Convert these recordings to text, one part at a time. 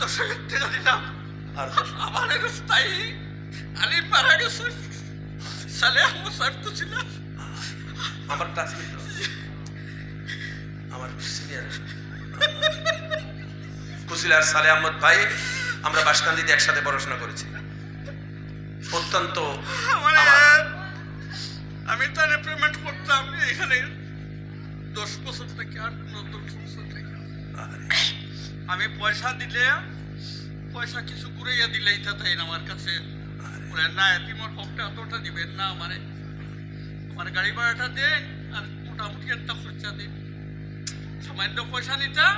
10,000 টাকা দিলাম। আর আমার এক স্থায়ী আলিম মারা গেছে, সালে আহমদ সাহেব তো ছিল আমার ক্লাসমেট, আমার সিনিয়র কুশিলার সালে আহমদ ভাই। আমরা বাসকান্দিতে একসাথে পড়াশোনা করেছি। অত্যন্ত আমি তাহলে পেমেন্ট করতাম এখানে 10 বছর থেকে, আর 10 বছর থেকে আমি পয়সা দিলে, পয়সা কিছু ঘুরাইয়া দিলেই তাই না আমার কাছে বলে না তোমার হকটা এতটা দিবেন না, আমার গাড়ি ভাড়াটা দেন আর মোটামুটি একটা খরচা দিন। সামান্য পয়সা নিতাম,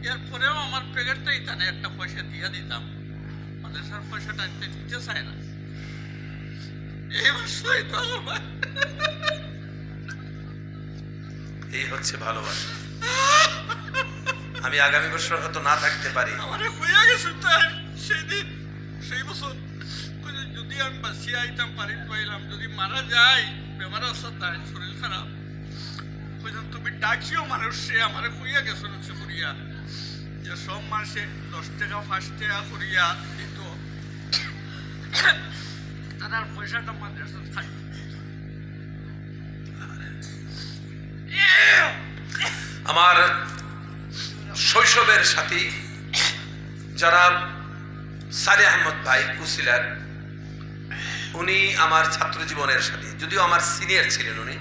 এরপরেও আমার প্যাকেটটা ইতানে একটা পয়সা দিয়ে দিতাম। মাদ্রাসার পয়সাটা দিতে চায় না। এই হচ্ছে ভালোবাসা। আমি আগামী বছর হয়তো না থাকতে পারি। আমার হইয়া গেছে তাই সেদিন, সেই বছর যদি আমি বাঁচিয়ে আইতাম পারি পাইলাম, যদি মারা যায় বেমার অবস্থা তাই শরীর খারাপ তুমি ডাকিও মানুষ, সে আমার হইয়া গেছে হচ্ছে করিয়া যে সব মাসে 10 টাকা 5 টাকা করিয়া দিত, তারা পয়সাটা মাদ্রাসা খাই। আমার শৈশবের সাথী যারা সালে আহমদ ভাই কুশিলার, উনি আমার ছাত্র জীবনের সাথী, যদিও আমার সিনিয়র ছিলেন উনি।